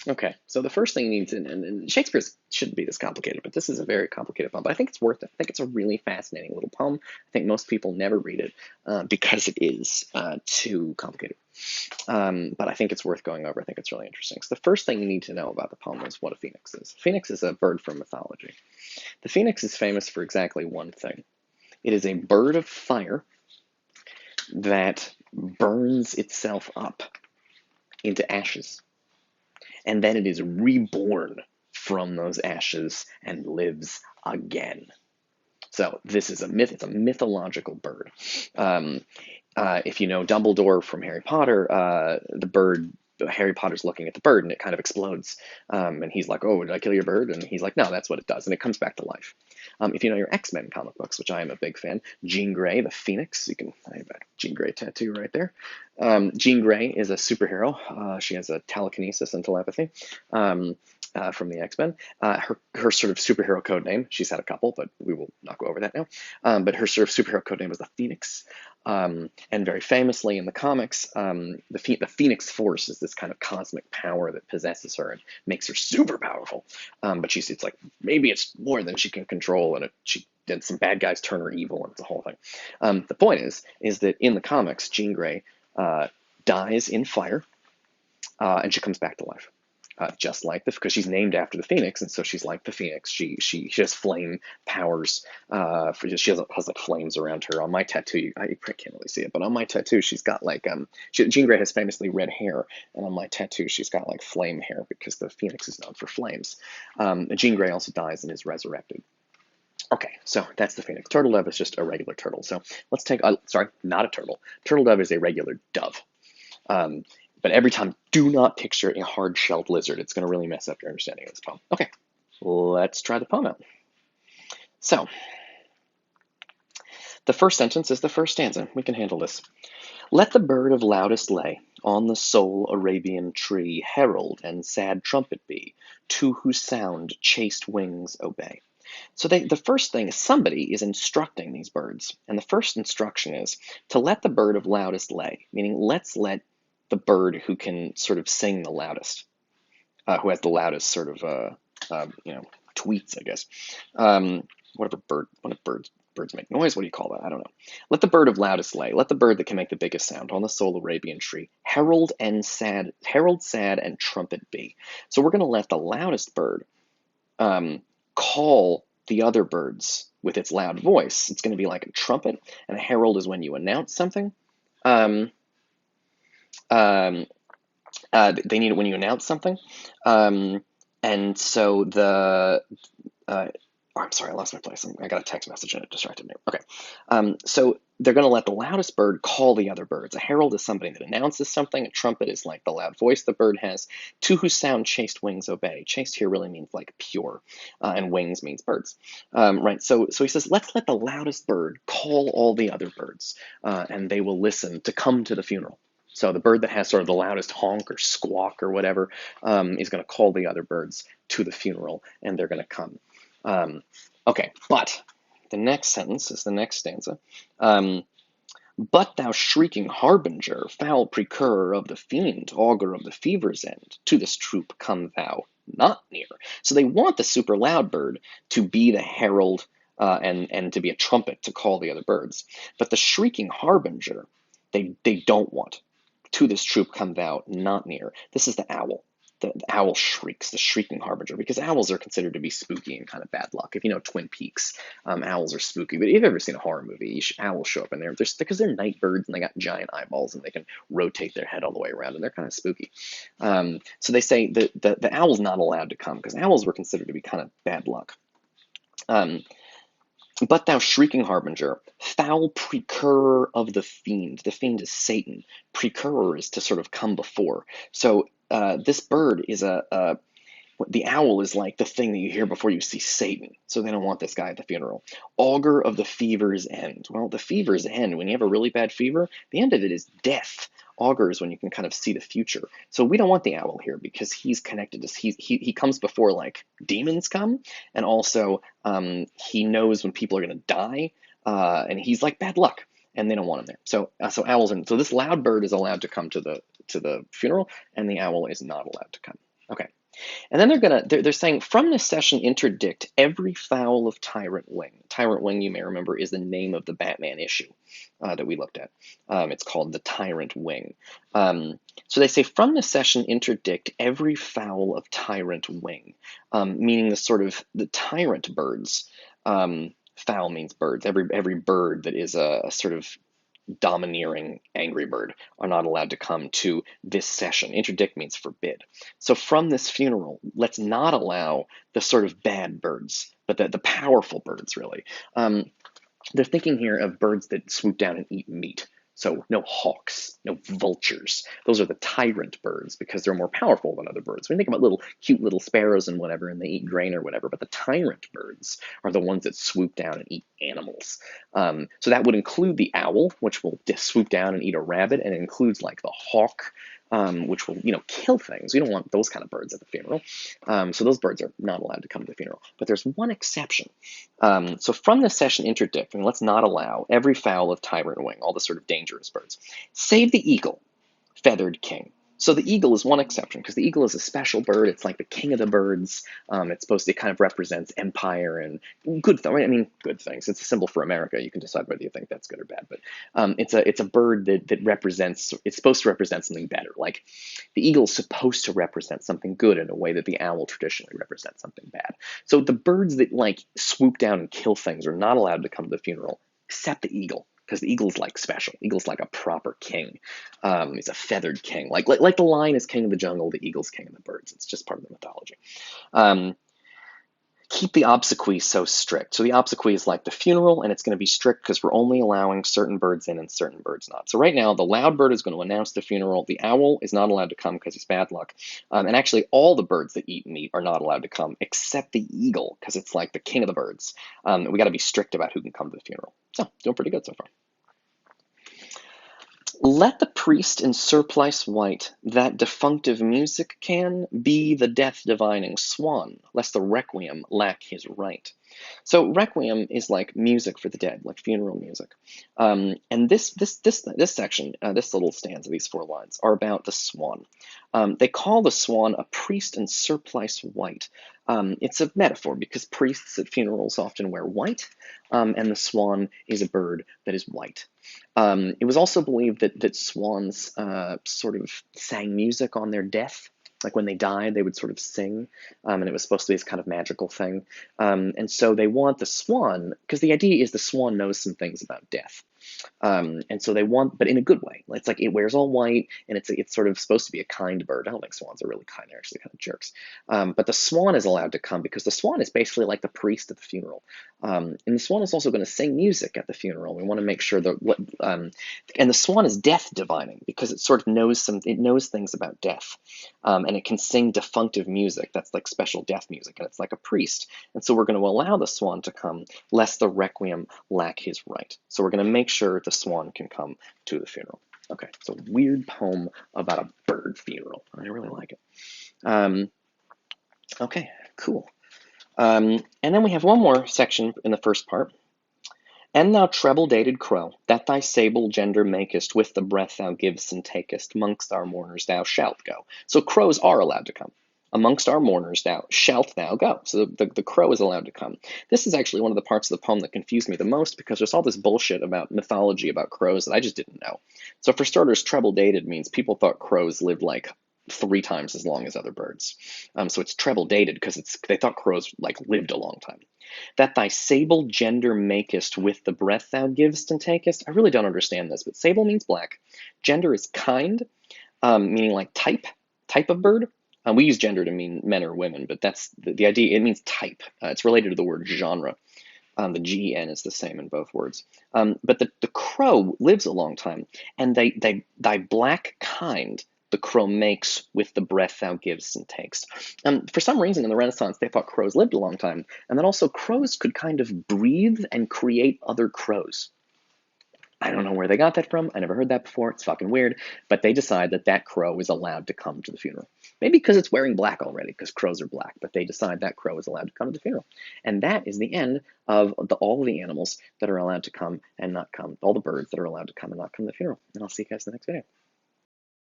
Okay, so the first thing you need to, and Shakespeare's shouldn't be this complicated, but this is a very complicated poem. But I think it's worth it. I think it's a really fascinating little poem. I think most people never read it because it is too complicated. But I think it's worth going over. I think it's really interesting. So the first thing you need to know about the poem is what a phoenix is. A phoenix is a bird from mythology. The phoenix is famous for exactly one thing. It is a bird of fire that burns itself up into ashes, and then it is reborn from those ashes and lives again. So this is a myth. It's a mythological bird. Um, if you know Dumbledore from Harry Potter, the bird. Harry Potter's looking at the bird and it kind of explodes. And he's like, "Oh, did I kill your bird?" And he's like, "No, that's what it does." And it comes back to life. If you know your X-Men comic books, which I am a big fan, Jean Grey, the Phoenix, I have a Jean Grey tattoo right there. Jean Grey is a superhero. She has a telekinesis and telepathy. From the X-Men. Her sort of superhero code name, she's had a couple, but we will not go over that now. But her sort of superhero code name was the Phoenix. And very famously in the comics, the Phoenix Force is this kind of cosmic power that possesses her and makes her super powerful. But it's like maybe it's more than she can control, and she did some bad guys turn her evil, and it's a whole thing. The point is that in the comics, Jean Grey dies in fire, and she comes back to life. Just like because she's named after the phoenix, and so she's like the phoenix. She has flame powers. She has like flames around her. On my tattoo, I can't really see it, but on my tattoo, she's got like Jean Grey has famously red hair, and on my tattoo, she's got like flame hair because the phoenix is known for flames. Jean Grey also dies and is resurrected. Okay, so that's the phoenix. Turtle dove is just a regular turtle. So let's take, sorry, not a turtle. Turtle dove is a regular dove. Um, but every time, do not picture a hard-shelled lizard. It's going to really mess up your understanding of this poem. Okay, let's try the poem out. So, the first sentence is the first stanza. We can handle this. Let the bird of loudest lay on the sole Arabian tree herald and sad trumpet be, to whose sound chaste wings obey. So the first thing is somebody is instructing these birds, and the first instruction is to let the bird of loudest lay, meaning let's let the bird who can sort of sing the loudest, who has the loudest sort of tweets, I guess. When birds make noise, what do you call that? I don't know. Let the bird of loudest lay. Let the bird that can make the biggest sound on the sole Arabian tree herald sad, and trumpet be. So we're going to let the loudest bird call the other birds with its loud voice. It's going to be like a trumpet, and a herald is when you announce something. Um, um, they need it when you announce something. And so I'm sorry, I lost my place. I got a text message and it distracted me. Okay. So they're going to let the loudest bird call the other birds. A herald is somebody that announces something. A trumpet is like the loud voice the bird has. To whose sound chaste wings obey. Chaste here really means like pure, and wings means birds. Right. So he says, let's let the loudest bird call all the other birds, and they will listen to come to the funeral. So the bird that has sort of the loudest honk or squawk or whatever is going to call the other birds to the funeral, and they're going to come. Okay, but the next sentence is the next stanza. But thou shrieking harbinger, foul precurrer of the fiend, augur of the fever's end, to this troop come thou not near. So they want the super loud bird to be the herald, and to be a trumpet to call the other birds. But the shrieking harbinger, they don't want. To this troop come thou not near. This is the owl. The owl shrieks, the shrieking harbinger, because owls are considered to be spooky and kind of bad luck. If you know Twin Peaks, owls are spooky. But if you've ever seen a horror movie, owls show up in there. Because they're night birds and they got giant eyeballs and they can rotate their head all the way around, and they're kind of spooky. So they say the owl's not allowed to come because owls were considered to be kind of bad luck. But thou shrieking harbinger, foul precurrer of the fiend. The fiend is Satan. Precurrer is to sort of come before. So this bird is the owl is like the thing that you hear before you see Satan. So they don't want this guy at the funeral. Augur of the fever's end. Well, the fever's end, when you have a really bad fever, the end of it is death. Augur is when you can kind of see the future. So we don't want the owl here because he's connected to, he comes before like demons come, and also he knows when people are going to die, and he's like bad luck, and they don't want him there. So owls so this loud bird is allowed to come to the funeral, and the owl is not allowed to come. Okay. And then they're saying from this session interdict every fowl of Tyrant Wing. Tyrant Wing, you may remember, is the name of the Batman issue that we looked at. It's called the Tyrant Wing. So they say from this session interdict every fowl of Tyrant Wing, meaning the tyrant birds. Fowl means birds. Every bird that is a sort of domineering angry bird are not allowed to come to this session. Interdict means forbid. So from this funeral, let's not allow the sort of bad birds, but the powerful birds, really. They're thinking here of birds that swoop down and eat meat. So no hawks, no vultures. Those are the tyrant birds because they're more powerful than other birds. When you think about cute little sparrows and whatever, and they eat grain or whatever, but the tyrant birds are the ones that swoop down and eat animals. So that would include the owl, which will swoop down and eat a rabbit, and it includes like the hawk, which will kill things. You don't want those kind of birds at the funeral. So those birds are not allowed to come to the funeral. But there's one exception. So from this session interdict, and let's not allow every fowl of Tyrant Wing, all the sort of dangerous birds, save the eagle, feathered king. So the eagle is one exception because the eagle is a special bird. It's like the king of the birds. It kind of represents empire and good things. I mean, good things. It's a symbol for America. You can decide whether you think that's good or bad. But it's a bird that represents. It's supposed to represent something better. Like the eagle is supposed to represent something good in a way that the owl traditionally represents something bad. So the birds that like swoop down and kill things are not allowed to come to the funeral, except the eagle. Because the eagle's like special. Eagle's like a proper king. He's a feathered king. Like the lion is king of the jungle, the eagle's king of the birds. It's just part of the mythology. Keep the obsequies so strict. So the obsequy is like the funeral, and it's going to be strict because we're only allowing certain birds in and certain birds not. So right now, the loud bird is going to announce the funeral. The owl is not allowed to come because he's bad luck. And actually, all the birds that eat meat are not allowed to come except the eagle because it's like the king of the birds. We got to be strict about who can come to the funeral. So doing pretty good so far. Let the priest in surplice white that defunctive music can be the death divining swan, lest the requiem lack his right. So requiem is like music for the dead, like funeral music. And this section, this little stanza, these 4 lines, are about the swan. They call the swan a priest in surplice white. It's a metaphor because priests at funerals often wear white, and the swan is a bird that is white. It was also believed that swans sort of sang music on their death. Like when they died, they would sort of sing, and it was supposed to be this kind of magical thing. And so they want the swan, because the idea is the swan knows some things about death. And so they want, but in a good way. It's like it wears all white, and it's sort of supposed to be a kind bird. I don't think swans are really kind; they're actually kind of jerks. But the swan is allowed to come because the swan is basically like the priest at the funeral, and the swan is also going to sing music at the funeral. We want to make sure that and the swan is death divining because it sort of knows things about death, and it can sing defunctive music. That's like special death music, and it's like a priest. And so we're going to allow the swan to come, lest the requiem lack his right. So we're going to make sure the swan can come to the funeral. Okay, it's a weird poem about a bird funeral. I really like it. Okay, cool. And then we have one more section in the first part. And thou treble-dated crow, that thy sable gender makest, with the breath thou givest and takest, mongst our mourners thou shalt go. So crows are allowed to come. Amongst our mourners thou shalt thou go. So the crow is allowed to come. This is actually one of the parts of the poem that confused me the most because there's all this bullshit about mythology about crows that I just didn't know. So for starters, treble-dated means people thought crows lived like 3 times as long as other birds. So it's treble-dated because they thought crows like lived a long time. That thy sable gender makest, with the breath thou givest and takest. I really don't understand this, but sable means black. Gender is kind, meaning like type of bird. We use gender to mean men or women, but that's the idea. It means type. It's related to the word genre. The gen is the same in both words. But the crow lives a long time, and thy black kind the crow makes with the breath thou givest and takes. For some reason in the Renaissance, they thought crows lived a long time, and then also crows could kind of breathe and create other crows. I don't know where they got that from. I never heard that before. It's fucking weird. But they decide that crow is allowed to come to the funeral. Maybe because it's wearing black already, because crows are black. But they decide that crow is allowed to come to the funeral. And that is the end of all of the animals that are allowed to come and not come. All the birds that are allowed to come and not come to the funeral. And I'll see you guys in the next video.